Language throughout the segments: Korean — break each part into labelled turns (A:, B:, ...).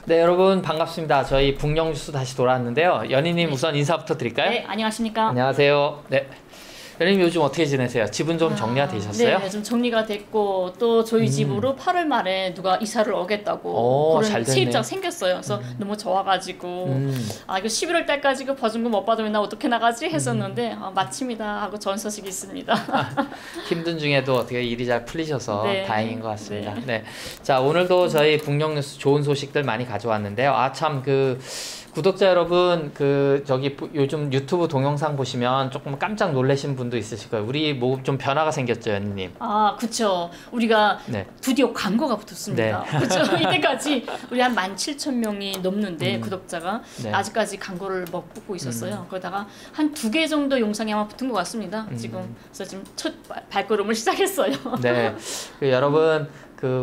A: 네, 여러분 반갑습니다. 저희 북녘뉴스 다시 돌아왔는데요. 연희님 우선 인사부터 드릴까요?
B: 네, 안녕하십니까?
A: 안녕하세요. 네. 연희님 요즘 어떻게 지내세요? 집은 좀 정리가 되셨어요?
B: 네, 좀 정리가 됐고 또 저희 집으로 8월 말에 누가 이사를 오겠다고
A: 오, 잘
B: 그런
A: 됐네요.
B: 세입자가 생겼어요. 그래서 너무 좋아가지고 이거 11월 달까지 그 보증금 못 받으면 나 어떻게 나가지 했었는데 마침이다 하고 좋은 소식이 있습니다.
A: 힘든 중에도 어떻게 일이 잘 풀리셔서
B: 네,
A: 다행인 것 같습니다.
B: 네.
A: 네. 자, 오늘도 저희 북녘뉴스 좋은 소식들 많이 가져왔는데요. 참 구독자 여러분, 요즘 유튜브 동영상 보시면 조금 깜짝 놀라신 분도 있으실 거예요. 우리 뭐 좀 변화가 생겼죠, 연희님?
B: 그쵸. 우리가
A: 네.
B: 드디어 광고가 붙었습니다.
A: 네.
B: 그쵸. 이때까지 우리 한 17,000명이 넘는데 구독자가
A: 네.
B: 아직까지 광고를 못 붙고 있었어요. 그러다가 한 2개 정도 영상이 아마 붙은 것 같습니다. 그래서 지금 첫 발걸음을 시작했어요.
A: 네. 여러분,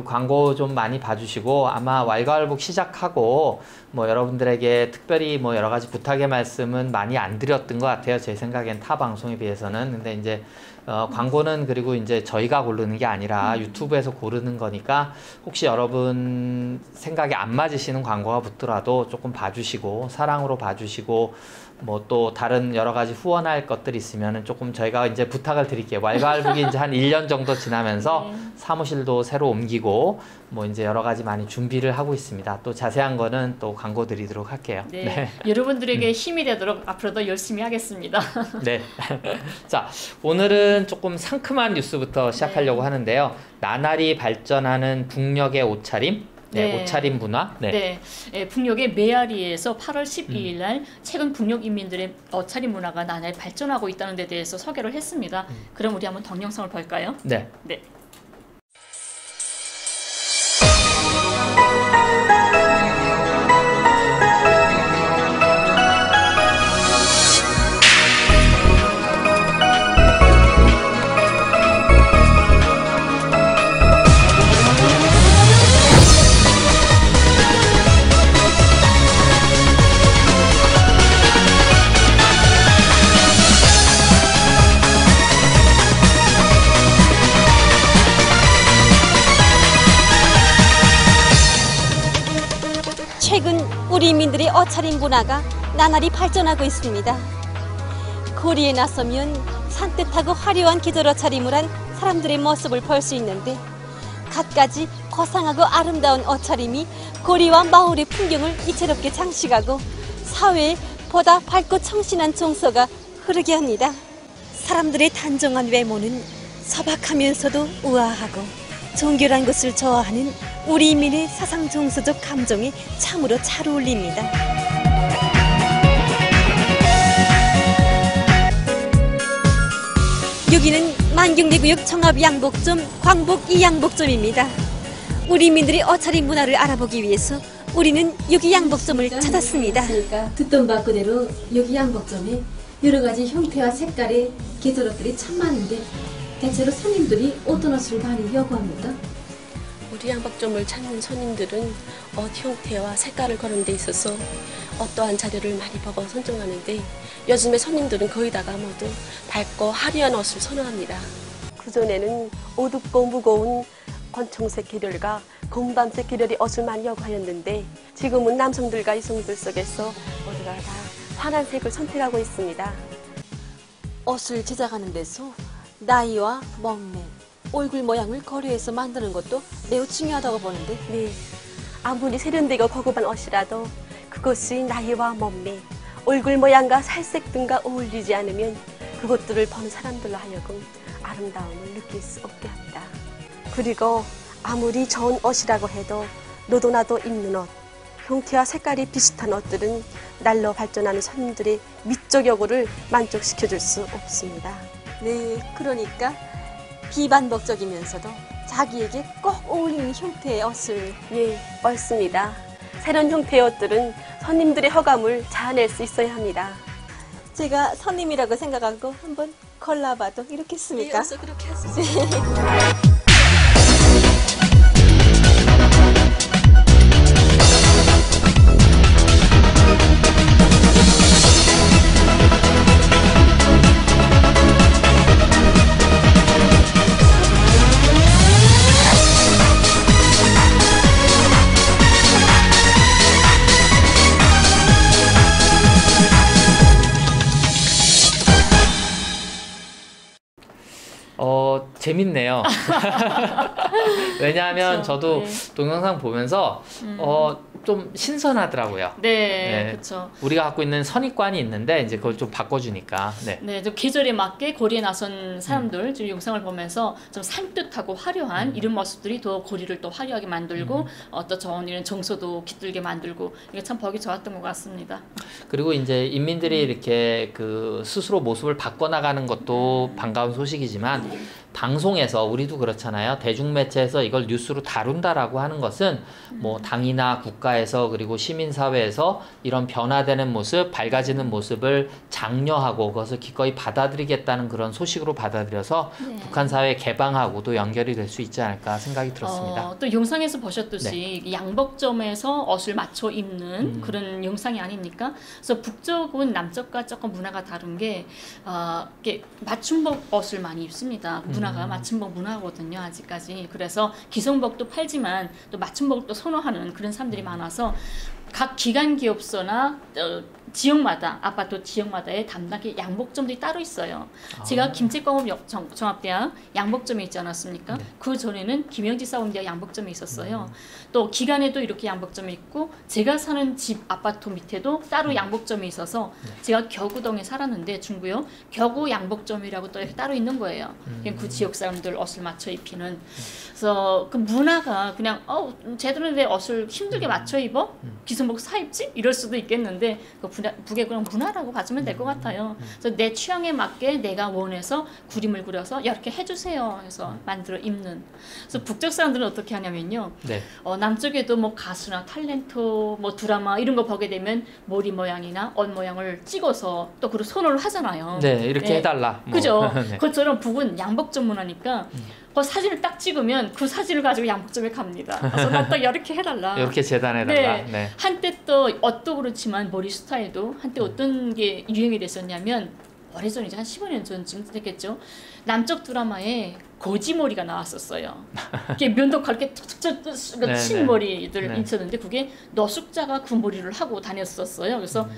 A: 광고 좀 많이 봐주시고, 아마 왈가왈부 시작하고, 여러분들에게 특별히 여러 가지 부탁의 말씀은 많이 안 드렸던 것 같아요. 제 생각엔 타 방송에 비해서는. 근데 이제, 광고는 그리고 이제 저희가 고르는 게 아니라 유튜브에서 고르는 거니까, 혹시 여러분 생각에 안 맞으시는 광고가 붙더라도 조금 봐주시고, 사랑으로 봐주시고, 또 다른 여러 가지 후원할 것들이 있으면은 조금 저희가 이제 부탁을 드릴게요. 왈가왈부기 이제 한 1년 정도 지나면서 사무실도 새로 옮기고 이제 여러 가지 많이 준비를 하고 있습니다. 또 자세한 거는 또 광고 드리도록 할게요.
B: 네.
A: 네.
B: 여러분들에게 힘이 되도록 앞으로도 열심히 하겠습니다.
A: 네. 자, 오늘은 조금 상큼한 뉴스부터 시작하려고 하는데요. 나날이 발전하는 북녘의 옷차림. 네, 옷차림 문화. 네.
B: 네, 북녘의 메아리에서 8월 12일 날 최근 북녘 인민들의 옷차림 문화가 나날이 발전하고 있다는 데 대해서 소개를 했습니다. 그럼 우리 한번 동영상을 볼까요?
A: 네.
B: 네.
C: 최근 우리 인민들의 옷차림 문화가 나날이 발전하고 있습니다. 거리에 나서면 산뜻하고 화려한 계절 옷차림을 한 사람들의 모습을 볼 수 있는데 갖가지 거상하고 아름다운 옷차림이 거리와 마을의 풍경을 이채롭게 장식하고 사회에 보다 밝고 청신한 정서가 흐르게 합니다. 사람들의 단정한 외모는 소박하면서도 우아하고 정결한 것을 좋아하는 우리 인민의 사상 정서적 감정이 참으로 잘 어울립니다. 여기는 만경대구역 종합양복점 광복 2양복점입니다. 우리 인민들의 옷차림 문화를 알아보기 위해서 우리는 여기 양복점을 찾았습니다.
D: 듣던 바 그대로 여기 양복점에 여러 가지 형태와 색깔의 계절옷들이 참 많은데 대체로 손님들이 어떤 옷을 많이 요구합니까?
E: 우리 양복점을 찾는 손님들은 옷 형태와 색깔을 고르는 데 있어서 어떠한 자료를 많이 보고 선정하는데 요즘에 손님들은 거의 다가 모두 밝고 화려한 옷을 선호합니다. 그전에는 어둡고 무거운 권총색 계열과 검담색 계열의 옷을 많이 요구하였는데 지금은 남성들과 여성들 속에서 모두가 다 환한 색을 선택하고 있습니다.
C: 옷을 제작하는 데서 나이와 몸매, 얼굴 모양을 고려해서 만드는 것도 매우 중요하다고 보는데
E: 네, 아무리 세련되고 고급한 옷이라도 그것이 나이와 몸매, 얼굴 모양과 살색 등과 어울리지 않으면 그것들을 보는 사람들로 하여금 아름다움을 느낄 수 없게 합니다. 그리고 아무리 좋은 옷이라고 해도 너도 나도 입는 옷, 형태와 색깔이 비슷한 옷들은 날로 발전하는 손님들의 미적 요구를 만족시켜줄 수 없습니다.
C: 네, 그러니까 비반복적이면서도 자기에게 꼭 어울리는 형태의 옷을
E: 예, 옳습니다. 새로운 형태의 옷들은 손님들의 호감을 자아낼 수 있어야 합니다.
C: 제가 손님이라고 생각하고 한번 골라봐도 이렇겠습니까?
E: 예, 그렇게 하시죠.
A: 재밌네요. 왜냐하면
B: 그쵸.
A: 저도
B: 네.
A: 동영상 보면서 좀 신선하더라고요.
B: 네,
A: 네.
B: 그렇죠.
A: 우리가 갖고 있는 선입관이 있는데 이제 그걸 좀 바꿔주니까. 네.
B: 네, 좀 계절에 맞게 고리에 나선 사람들 지금 영상을 보면서 좀 산뜻하고 화려한 이런 모습들이 더 고리를 또 화려하게 만들고 또 좋은 이런 정서도 깃들게 만들고 이게 참 보기 좋았던 것 같습니다.
A: 그리고 이제 인민들이 이렇게 그 스스로 모습을 바꿔나가는 것도 반가운 소식이지만 방송에서 우리도 그렇잖아요. 대중매체에서 이걸 뉴스로 다룬다라고 하는 것은 뭐 당이나 국가에서 그리고 시민사회에서 이런 변화되는 모습, 밝아지는 모습을 장려하고 그것을 기꺼이 받아들이겠다는 그런 소식으로 받아들여서
B: 네.
A: 북한 사회 개방하고도 연결이 될 수 있지 않을까 생각이 들었습니다.
B: 또 영상에서 보셨듯이 양복점에서 옷을 맞춰 입는 그런 영상이 아닙니까? 그래서 북쪽은 남쪽과 조금 문화가 다른 게 이렇게 맞춤복 옷을 많이 입습니다. 문화가 맞춤복 문화거든요, 아직까지. 그래서 기성복도 팔지만 또 맞춤복도 선호하는 그런 사람들이 많아서 각 기관 기업소나 지역마다 아파트 지역마다의 담당의 양복점들이 따로 있어요. 제가 김제공업 종합대학 양복점에 있지 않았습니까?
A: 네.
B: 그 전에는 김영지 사범대학 양복점에 있었어요. 또 기관에도 이렇게 양복점이 있고 제가 사는 집 아파트 밑에도 따로 양복점이 있어서 제가 겨구동에 살았는데 중구요. 겨구 양복점이라고 또 이렇게 따로 있는 거예요. 그냥 그 지역 사람들 옷을 맞춰 입히는. 그래서 그 문화가 그냥 쟤들은 왜 옷을 힘들게 맞춰 입어? 기성복 사 입지? 이럴 수도 있겠는데 그 북의 그런 문화라고 봐주면 될 것 같아요. 그래서 내 취향에 맞게 내가 원해서 그림을 그려서 이렇게 해주세요 해서 만들어 입는. 그래서 북쪽 사람들은 어떻게 하냐면요.
A: 네.
B: 남쪽에도 뭐 가수나 탤런트, 뭐 드라마 이런 거 보게 되면 머리 모양이나 옷 모양을 찍어서 또 그걸 선호를 하잖아요.
A: 네, 이렇게 해달라. 뭐.
B: 그죠?
A: 네.
B: 그것처럼 북은 양복점 문화니까 그 사진을 딱 찍으면 그 사진을 가지고 양복점에 갑니다. 그래서 나 딱 이렇게 해달라.
A: 이렇게 재단해달라.
B: 네.
A: 네.
B: 한때 또 옷도 그렇지만 머리 스타일도 한때 어떤 게 유행이 됐었냐면 오래전이죠. 한 15년 전쯤 됐겠죠. 남쪽 드라마에 거지머리가 나왔었어요. 이게 면도칼게 툭툭 친 머리들
A: 네.
B: 있었는데 그게 노숙자가 그 머리를 하고 다녔었어요. 그래서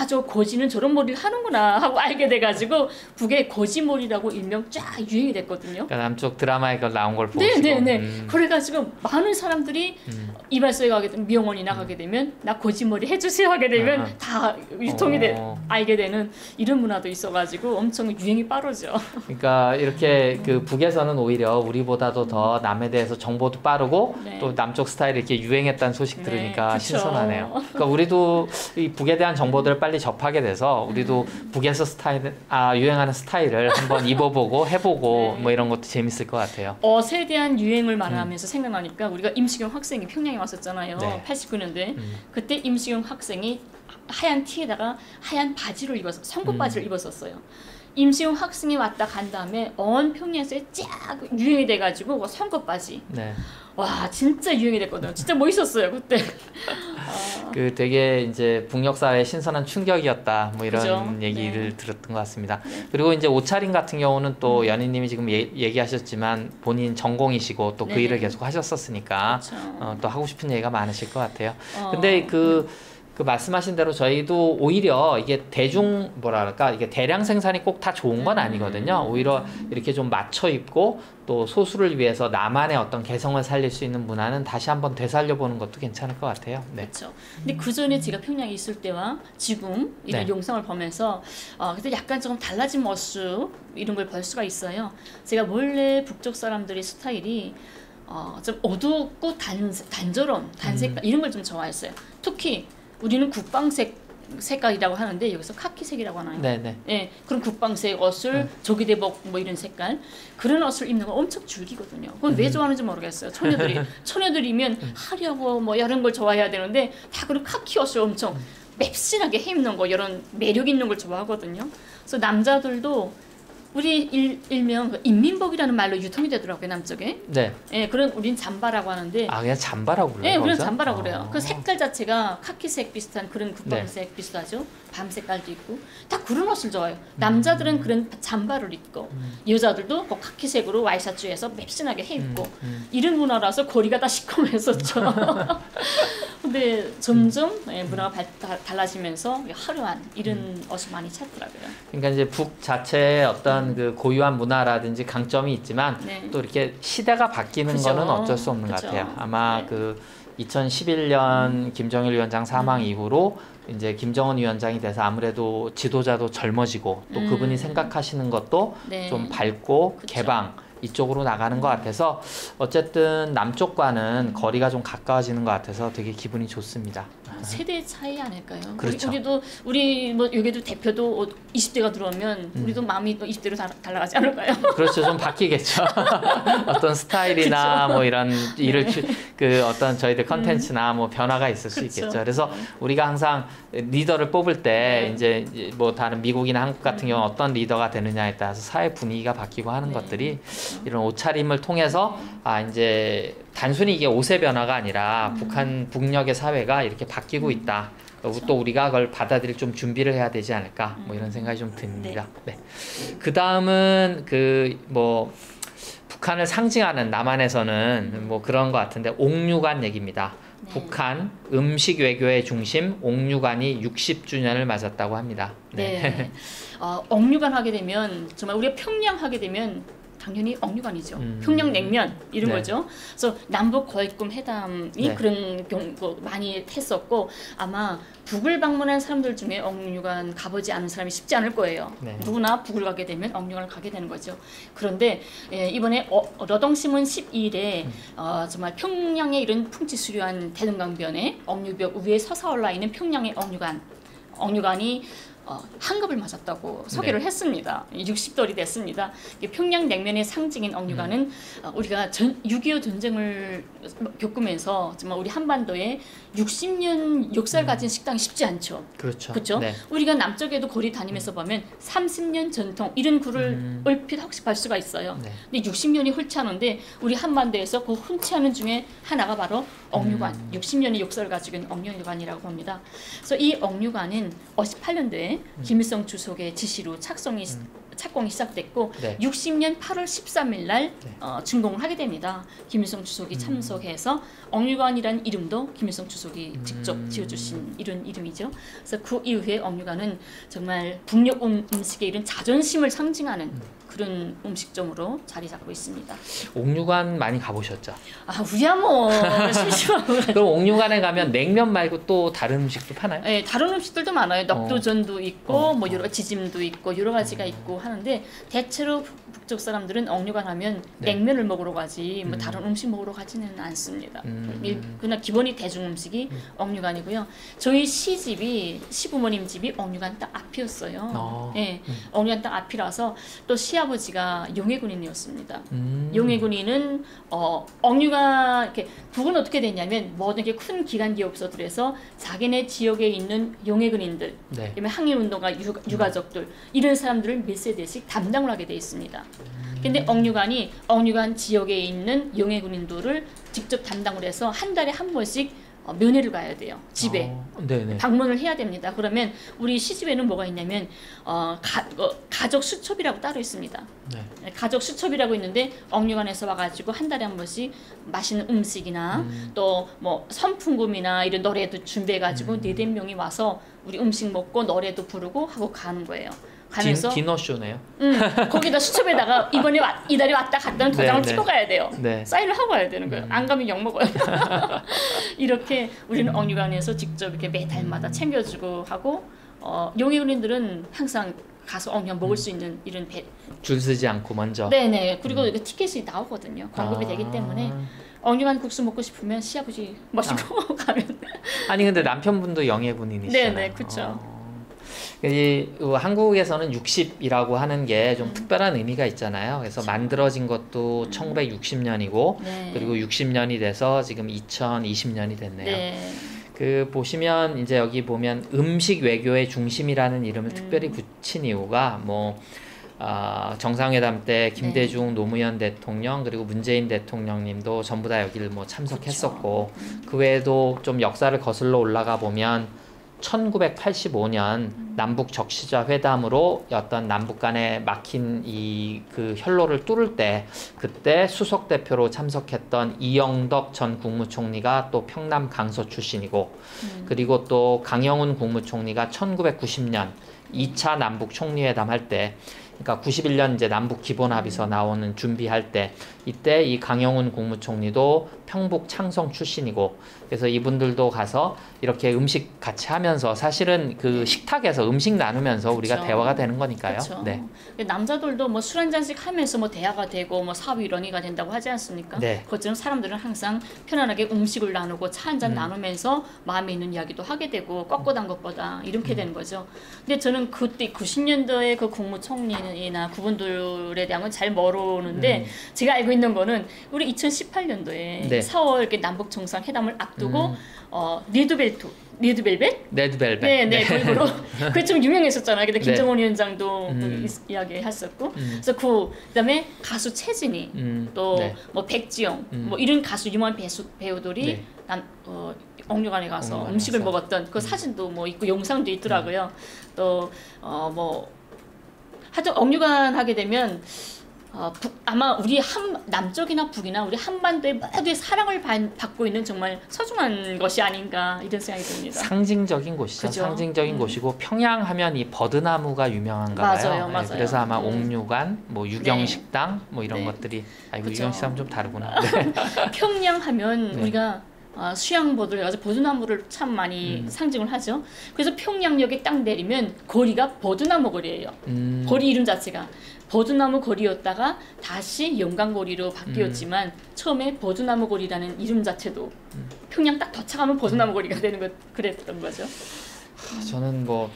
B: 저 거지는 저런 머리를 하는구나 하고 알게 돼가지고 북에 거지머리라고 일명 쫙 유행이 됐거든요.
A: 그러니까 남쪽 드라마에 그걸 나온 걸 보고.
B: 네네네. 그래가지고 많은 사람들이 이발소에 가게 되면 미용원이나 가게 되면 나 거짓머리 해주세요 하게 되면 다 유통이 알게 되는 이런 문화도 있어가지고 엄청 유행이 빠르죠.
A: 그러니까 이렇게 그 북에서는 오히려 우리보다도 더 남에 대해서 정보도 빠르고
B: 네.
A: 또 남쪽 스타일이 이렇게 유행했다는 소식
B: 네,
A: 들으니까
B: 그쵸.
A: 신선하네요. 그러니까 우리도 이 북에 대한 정보들을 빨리 접하게 돼서 우리도 북에서 유행하는 스타일을 한번 입어보고 해보고
B: 네.
A: 뭐 이런 것도 재밌을 것 같아요.
B: 옷에 대한 유행을 말하면서 생각나니까 우리가 임시경 학생이 평양에 왔었잖아요.
A: 네.
B: 89년대. 그때 임시경 학생이 하얀 티에다가 하얀 바지를 입어서 성급 바지를 입었었어요. 임시용 학생이 왔다 간 다음에 온 평양에서 쫙 유행이 돼가지고 성급 바지.
A: 네.
B: 와 진짜 유행이 됐거든요. 진짜 멋있었어요 그때.
A: 그 되게 이제 북녘 사회의 신선한 충격이었다 뭐 이런
B: 그죠?
A: 얘기를
B: 네.
A: 들었던 것 같습니다. 그리고 이제 옷차림 같은 경우는 또 연희님이 지금 얘기하셨지만 본인 전공이시고 또 그
B: 네.
A: 일을 계속 하셨었으니까
B: 그렇죠.
A: 또 하고 싶은 얘기가 많으실 것 같아요. 근데 그 말씀하신 대로 저희도 오히려 이게 이게 대량 생산이 꼭 다 좋은 건 아니거든요. 오히려 이렇게 좀 맞춰 입고 또 소수를 위해서 나만의 어떤 개성을 살릴 수 있는 문화는 다시 한번 되살려보는 것도 괜찮을 것 같아요. 네.
B: 그렇죠. 근데 그 전에 제가 평양에 있을 때와 지금 이런
A: 네.
B: 영상을 보면서 그때 약간 조금 달라진 모습 이런 걸 볼 수가 있어요. 제가 원래 북쪽 사람들의 스타일이 좀 어둡고 단조로운 단색깔 이런 걸 좀 좋아했어요. 특히 우리는 국방색 색깔이라고 하는데 여기서 카키색이라고 하나요?
A: 네네.
B: 네, 그런 국방색 옷을 조기대복 뭐 이런 색깔 그런 옷을 입는 거 엄청 즐기거든요. 그건 왜 좋아하는지 모르겠어요. 처녀들이면 화려하고 뭐 이런 걸 좋아해야 되는데 다 그런 카키 옷을 엄청 맵신하게 해 입는 거 이런 매력 있는 걸 좋아하거든요. 그래서 남자들도 우리 일명 그 인민복이라는 말로 유통이 되더라고요 남쪽에.
A: 네.
B: 예, 그런 우린 잠바라고 하는데.
A: 그냥 잠바라고 그래요?
B: 네, 그냥
A: 거기서?
B: 잠바라고 그래요. 그 색깔 자체가 카키색 비슷한 그런 국방색 비슷하죠. 밤 색깔도 있고 다 그런 옷을 좋아해요. 남자들은 그런 잠바를 입고 여자들도 그 카키색으로 와이셔츠에서 맵신하게 해 입고 이런 문화라서 거리가 다 시커매졌죠. 근데 점점 문화가 달라지면서 화려한 이런 옷을 많이 찾더라고요.
A: 그러니까 이제 북 자체의 어떤 그 고유한 문화라든지 강점이 있지만
B: 네.
A: 또 이렇게 시대가 바뀌는
B: 그죠.
A: 거는 어쩔 수 없는 것
B: 그죠.
A: 같아요. 아마
B: 네.
A: 그 2011년 김정일 위원장 사망 이후로 이제 김정은 위원장이 돼서 아무래도 지도자도 젊어지고 또 그분이 생각하시는 것도
B: 네.
A: 좀 밝고
B: 그쵸.
A: 개방 이쪽으로 나가는 것 같아서 어쨌든 남쪽과는 거리가 좀 가까워지는 것 같아서 되게 기분이 좋습니다.
B: 세대 차이 아닐까요?
A: 그렇죠.
B: 우리 뭐 여기도 대표도 20대가 들어오면 우리도 마음이 또 20대로 달라가지 않을까요?
A: 그렇죠. 좀 바뀌겠죠. 어떤 스타일이나 뭐 이런 일을 그 어떤 저희들 컨텐츠나 뭐 변화가 있을 수
B: 그쵸.
A: 있겠죠. 그래서 우리가 항상 리더를 뽑을 때 이제 뭐 다른 미국이나 한국 같은 경우는 어떤 리더가 되느냐에 따라서 사회 분위기가 바뀌고 하는
B: 네.
A: 것들이 이런 옷차림을 통해서 이제 단순히 이게 옷의 변화가 아니라 북녘의 사회가 이렇게 바뀌고 있다. 그리고 또 우리가 그걸 받아들일 좀 준비를 해야 되지 않을까 뭐 이런 생각이 좀 듭니다. 네. 그 다음은 그 뭐 북한을 상징하는 남한에서는 뭐 그런 것 같은데 옥류관 얘기입니다.
B: 네.
A: 북한 음식 외교의 중심 옥류관이 60주년을 맞았다고 합니다.
B: 네. 옥류관 하게 되면 정말 우리가 평양 하게 되면 당연히 옥류관이죠. 평양 냉면 이런
A: 네.
B: 거죠. 그래서 남북 거액금 회담이
A: 네.
B: 그런 경우 많이 했었고 아마 북을 방문한 사람들 중에 옥류관 가보지 않은 사람이 쉽지 않을 거예요.
A: 네.
B: 누구나 북을 가게 되면 옥류관을 가게 되는 거죠. 그런데 이번에 러동신문 12일에 정말 평양의 이런 풍치수려한 대동강변에 옥류벽 위에 솟아올라 있는 평양의 옥류관이 한갑을 맞았다고 소개를 했습니다. 60돌이 됐습니다. 평양 냉면의 상징인 옥류관은 우리가 6.25 전쟁을 겪으면서 정말 우리 한반도에 60년 역사를 가진 식당이 쉽지 않죠.
A: 그렇죠.
B: 그렇죠?
A: 네.
B: 우리가 남쪽에도 거리 다니면서 보면 30년 전통 이런 글을 얼핏 학습할 수가 있어요.
A: 네.
B: 근데 60년이 흔치 않은데 우리 한반도에서 그 흔치 않은 중에 하나가 바로 옥류관, 60년의 역사를 가지고 있는 옥류관이라고 봅니다. 그래서 이 옥류관은 58년도에 김일성 주석의 지시로 착공이 시작됐고
A: 네.
B: 60년 8월 13일 날 준공을 하게 됩니다. 김일성 주석이 참석해서 옥류관이라는 이름도 김일성 주석이 직접 지어주신 이런 이름이죠. 그래서 그 이후에 옥류관은 정말 북녘 음식의 이런 자존심을 상징하는 그런 음식점으로 자리 잡고 있습니다.
A: 옥류관 많이 가보셨죠?
B: 우리야 뭐 심심하고.
A: 그럼 옥류관에 가면 냉면 말고 또 다른 음식도 파나요?
B: 네, 다른 음식들도 많아요. 넉도전도 있고 뭐 여러 지짐도 있고 여러 가지가 있고 하는데 대체로 북쪽 사람들은 옥류관 하면
A: 네.
B: 냉면을 먹으러 가지 뭐 다른 음식 먹으러 가지는 않습니다. 그냥 기본이 대중 음식이 옥류관이고요. 저희 시부모님 집이 옥류관 딱 앞이었어요. 네, 옥류관 딱 앞이라서 또 시아버지가 용해군인이었습니다. 용해군인은 옥류관 이렇게 북은 어떻게 됐냐면 모든 게 큰 기관 기업소들에서 자기네 지역에 있는 용해군인들,
A: 네.
B: 그다음에 항일운동가 유가족들 이런 사람들을 몇 세대씩 담당을 하게 돼 있습니다. 근데 옥류관 지역에 있는 용해군인들을 직접 담당을 해서 한 달에 한 번씩 면회를 가야 돼요. 집에.
A: 네네.
B: 방문을 해야 됩니다. 그러면 우리 시집에는 뭐가 있냐면 가족 수첩이라고 따로 있습니다.
A: 네.
B: 가족 수첩이라고 있는데 옥류관에서 와가지고 한 달에 한 번씩 맛있는 음식이나 또 뭐 선풍금이나 이런 노래도 준비해가지고 4-5명이 와서 우리 음식 먹고 노래도 부르고 하고 가는 거예요. 가면서
A: 디너쇼네요.
B: 거기다 수첩에다가 이번에 이달에 왔다 갔다는 도장을
A: 네,
B: 찍고 가야 돼요.
A: 네.
B: 사인을 하고 가야 되는 거예요. 안 가면 욕 먹어요. 이렇게 우리는 옥류관에서 직접 이렇게 매달마다 챙겨주고 하고 용해군인들은 항상 가서 옥류관 먹을 수 있는 이런
A: 줄 서지 않고 먼저.
B: 네네. 그리고 티켓이 나오거든요. 광고비 되기 때문에 옥류관 국수 먹고 싶으면 시아버지 모시고 가면.
A: 아니 근데 남편분도 영해군인이시잖아요.
B: 네네, 그렇죠.
A: 이 한국에서는 60이라고 하는 게 좀 특별한 의미가 있잖아요. 그래서 만들어진 것도 1960년이고
B: 네.
A: 그리고 60년이 돼서 지금 2020년이 됐네요.
B: 네.
A: 그 보시면 이제 여기 보면 음식 외교의 중심이라는 이름을 특별히 붙인 이유가 뭐 정상회담 때 김대중 노무현 대통령 그리고 문재인 대통령님도 전부 다 여기를 뭐 참석했었고 그 외에도 좀 역사를 거슬러 올라가 보면 1985년 남북 적시자 회담으로 어떤 남북 간에 막힌 이 그 혈로를 뚫을 때 그때 수석 대표로 참석했던 이영덕 전 국무총리가 또 평남 강서 출신이고 그리고 또 강영훈 국무총리가 1990년 2차 남북 총리회담 할 때 그러니까 91년 이제 남북 기본 합의서 나오는 준비할 때 이때 이 강영훈 국무총리도 평북 창성 출신이고 그래서 이분들도 가서 이렇게 음식 같이 하면서 사실은 그 식탁에서 음식 나누면서 우리가
B: 그쵸.
A: 대화가 되는 거니까요.
B: 그렇죠.
A: 네.
B: 남자들도 뭐 술 한 잔씩 하면서 뭐 대화가 되고 뭐 사위 일원이가 된다고 하지 않습니까?
A: 네.
B: 그것처럼 사람들은 항상 편안하게 음식을 나누고 차 한 잔 나누면서 마음에 있는 이야기도 하게 되고 꺾어단 것보다 이렇게 되는 거죠. 근데 저는 그때 90년도에 그 국무총리나 그분들에 대한 건 잘 모르는데 제가 알고 있는 거는 우리 2018년도에
A: 네.
B: 4월 이렇게 남북 정상회담을 앞두고 레드벨벳?
A: 레드벨벳.
B: 네, 그리고 그게 좀 유명했었잖아요. 근데
A: 네.
B: 김정은 위원장도 그 이야기했었고, 그래서 그다음에 가수 최진희, 또
A: 네.
B: 뭐 백지영, 뭐 이런 가수 유명한 배우들이
A: 네.
B: 억류관에 가서
A: 억류관에
B: 음식을
A: 가서.
B: 먹었던 그 사진도 뭐 있고 영상도 있더라고요. 또 뭐 하여튼 억류관 하게 되면. 아마 우리 남쪽이나 북이나 우리 한반도의 모두의 사랑을 받고 있는 정말 소중한 것이 아닌가 이런 생각이 듭니다.
A: 상징적인 곳이죠.
B: 그죠?
A: 상징적인 곳이고 평양 하면 이 버드나무가 유명한가 봐요.
B: 맞아요,
A: 네,
B: 맞아요.
A: 그래서 아마 옥류관, 뭐 유경식당, 뭐 이런
B: 네.
A: 것들이 아이고
B: 그죠.
A: 유경식당 좀 다르구나. 네.
B: 평양 하면
A: 네.
B: 우리가 수양보드를 해가지고 버드나무를 참 많이 상징을 하죠. 그래서 평양역에 딱 내리면 거리가 버드나무 거리예요. 거리 이름 자체가 버드나무 거리였다가 다시 영광거리로 바뀌었지만 처음에 버드나무 거리라는 이름 자체도 평양 딱 도착하면 버드나무 거리가 되는 것 그랬던 거죠.
A: 저는 뭐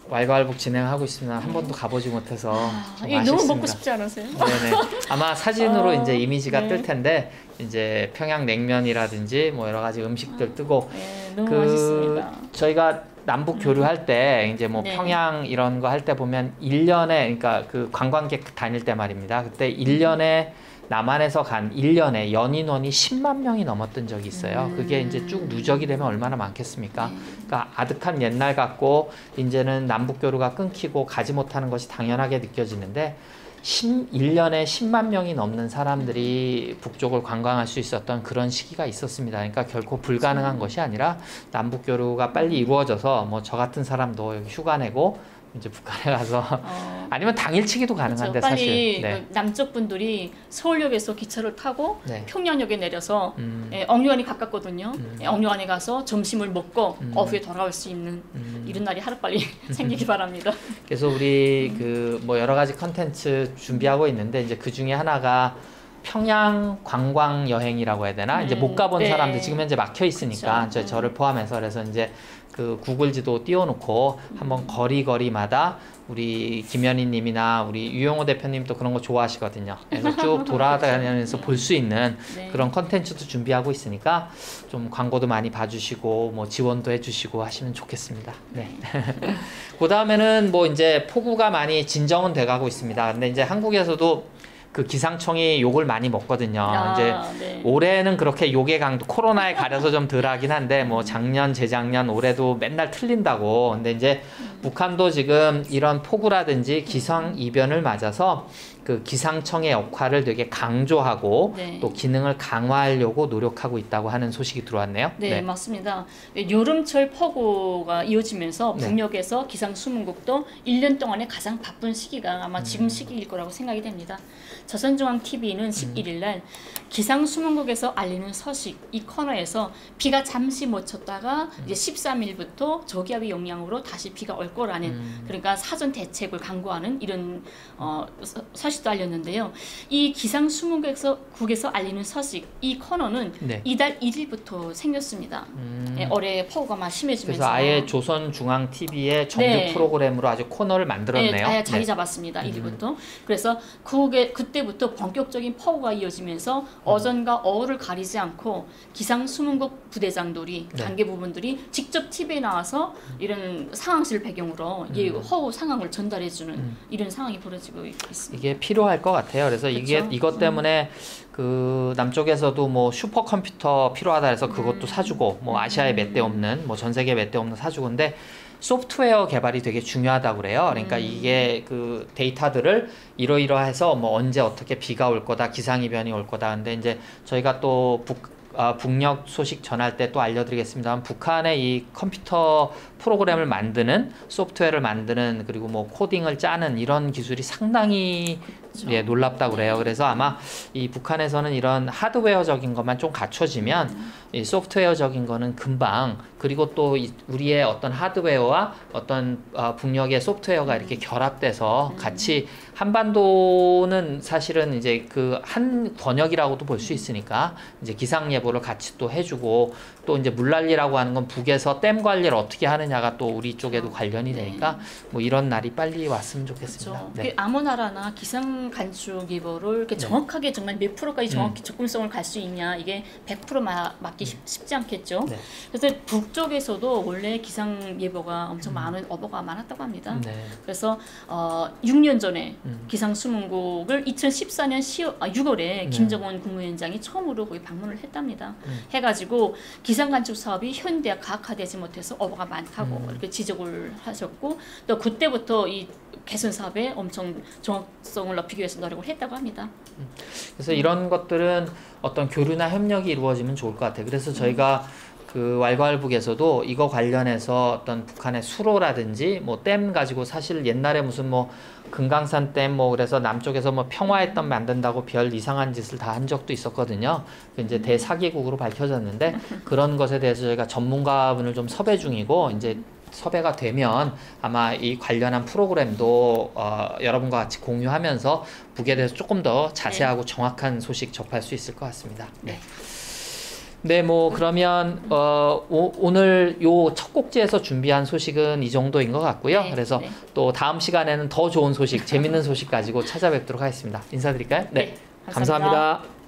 A: 왈가왈부 진행하고 있으나 한 번도 가보지 못해서 좀
B: 이게
A: 아쉽습니다.
B: 너무 먹고 싶지 않으세요?
A: 네네. 아마 사진으로 이제 이미지가
B: 네.
A: 뜰 텐데 이제 평양 냉면이라든지 뭐 여러 가지 음식들 뜨고
B: 네, 너무 맛있습니다.
A: 저희가 남북 교류할 때 이제 뭐
B: 네.
A: 평양 이런 거 할 때 보면 1년에 그러니까 그 관광객 다닐 때 말입니다. 그때 1년에 남한에서 간 1년에 연인원이 10만 명이 넘었던 적이 있어요. 그게 이제 쭉 누적이 되면 얼마나 많겠습니까? 그러니까 아득한 옛날 같고 이제는 남북 교류가 끊기고 가지 못하는 것이 당연하게 느껴지는데 1년에 10만 명이 넘는 사람들이 북쪽을 관광할 수 있었던 그런 시기가 있었습니다. 그러니까 결코 불가능한 것이 아니라 남북 교류가 빨리 이루어져서 뭐 저 같은 사람도 여기 휴가 내고 이제 북한에 가서 아니면 당일치기도 가능한데
B: 그렇죠.
A: 사실.
B: 빨리
A: 네.
B: 그 남쪽 분들이 서울역에서 기차를 타고
A: 네.
B: 평양역에 내려서 억류관이 가깝거든요. 억류관에 가서 점심을 먹고 오후에 돌아올 수 있는 이런 날이 하루빨리 생기기 바랍니다.
A: 그래서 우리 그 뭐 여러 가지 컨텐츠 준비하고 있는데 이제 그 중에 하나가 평양 관광 여행이라고 해야 되나? 이제 못 가본
B: 네.
A: 사람들 지금 현재 막혀 있으니까
B: 그쵸.
A: 저를 포함해서 그래서 이제 그 구글 지도 띄워놓고 한번 거리마다 우리 김연희님이나 우리 유영호 대표님도 그런 거 좋아하시거든요. 그래서 쭉 돌아다니면서 볼 수 있는
B: 네.
A: 그런 컨텐츠도 준비하고 있으니까 좀 광고도 많이 봐주시고 뭐 지원도 해주시고 하시면 좋겠습니다. 네. 그 다음에는 뭐 이제 폭우가 많이 진정은 돼가고 있습니다. 근데 이제 한국에서도 그 기상청이 욕을 많이 먹거든요. 이제
B: 네.
A: 올해는 그렇게 욕의 강도 코로나에 가려서 좀 덜하긴 한데 뭐 작년, 재작년, 올해도 맨날 틀린다고. 근데 이제 북한도 지금 이런 폭우라든지 기상 이변을 맞아서 그 기상청의 역할을 되게 강조하고
B: 네.
A: 또 기능을 강화하려고 노력하고 있다고 하는 소식이 들어왔네요.
B: 네, 맞습니다. 여름철 폭우가 이어지면서
A: 네.
B: 북녘에서 기상수문국도 1년 동안에 가장 바쁜 시기가 아마 지금 시기일 거라고 생각이 됩니다. 조선중앙TV는 11일 날 기상수문국에서 알리는 서식 이 코너에서 비가 잠시 멈췄다가 이제 13일부터 저기압의 영향으로 다시 비가 올 거라는 그러니까 사전 대책을 강구하는 이런 서식도 알렸는데요. 이 기상수문국에서 알리는 서식 이 코너는
A: 네.
B: 이달 1일부터 생겼습니다. 네, 올해 폭우가 막 심해지면서
A: 그래서 아예 조선중앙TV의 정규
B: 네.
A: 프로그램으로 아주 코너를 만들었네요.
B: 네, 아예 자리 잡았습니다. 1일부터. 그래서 그때부터 본격적인 폭우가 이어지면서 어전과 어우를 가리지 않고 기상수문국 부대장들이
A: 네.
B: 관계 부분들이 직접 TV에 나와서 이런 상황실을 배경으로 이 허우 상황을 전달해주는 이런 상황이 벌어지고 있습니다.
A: 이게 필요할 것 같아요. 그래서
B: 그렇죠?
A: 이것 때문에 그 남쪽에서도 뭐 슈퍼컴퓨터 필요하다 해서 그것도 사주고 뭐 아시아에 몇 대 없는 뭐 전 세계에 몇 대 없는 사주고 근데 소프트웨어 개발이 되게 중요하다고 그래요. 그러니까 이게 그 데이터들을 이러이러해서 뭐 언제 어떻게 비가 올 거다, 기상이변이 올 거다. 근데 이제 저희가 또 북녘 소식 전할 때 또 알려드리겠습니다만 북한의 이 컴퓨터 프로그램을 만드는 소프트웨어를 만드는 그리고 뭐 코딩을 짜는 이런 기술이 상당히 예, 놀랍다고 그래요. 그래서 아마 이 북한에서는 이런 하드웨어적인 것만 좀 갖춰지면 이 소프트웨어적인 거는 금방 그리고 또 우리의 어떤 하드웨어와 어떤 북녘의 소프트웨어가 이렇게 결합돼서 같이 한반도는 사실은 이제 그 한 권역이라고도 볼 수 있으니까 이제 기상 예보를 같이 또 해주고 또 이제 물난리라고 하는 건 북에서 댐 관리를 어떻게 하느냐가 또 우리 쪽에도 관련이 되니까 뭐 이런 날이 빨리 왔으면 좋겠습니다.
B: 그렇죠.
A: 네.
B: 아무 나라나 기상 간축 예보를 이렇게 정확하게 정말 몇 프로까지 정확히 접근성을 갈 수 있냐 이게 100% 맞기 쉽지 않겠죠.
A: 네.
B: 그래서 북쪽에서도 원래 기상 예보가 엄청 많은 어보가 많았다고 합니다.
A: 네.
B: 그래서 6년 전에 기상 수문국을 2014년 6월에 김정은 국무위원장이 처음으로 거기 방문을 했답니다. 해가지고 기상 간축 사업이 현대화 가학화되지 못해서 어보가 많다고 이렇게 지적을 하셨고 또 그때부터 이 개선 사업에 엄청 정확성을 높이기 위해서 노력을 했다고 합니다.
A: 그래서 이런 것들은 어떤 교류나 협력이 이루어지면 좋을 것 같아요. 그래서 저희가 그 왈가왈북에서도 이거 관련해서 어떤 북한의 수로라든지 뭐 댐 가지고 사실 옛날에 무슨 뭐 금강산 댐 뭐 그래서 남쪽에서 뭐 평화했던 만든다고 별 이상한 짓을 다 한 적도 있었거든요. 이제 대사기국으로 밝혀졌는데 그런 것에 대해서 저희가 전문가분을 좀 섭외 중이고 이제 섭외가 되면 아마 이 관련한 프로그램도 여러분과 같이 공유하면서 북에 대해서 조금 더 자세하고 정확한 소식 접할 수 있을 것 같습니다. 네. 네, 뭐 그러면 오늘 요 첫 곡지에서 준비한 소식은 이 정도인 것 같고요.
B: 네,
A: 그래서
B: 네.
A: 또 다음 시간에는 더 좋은 소식, 재밌는 소식 가지고 찾아뵙도록 하겠습니다. 인사드릴까요? 네,
B: 감사합니다.
A: 감사합니다.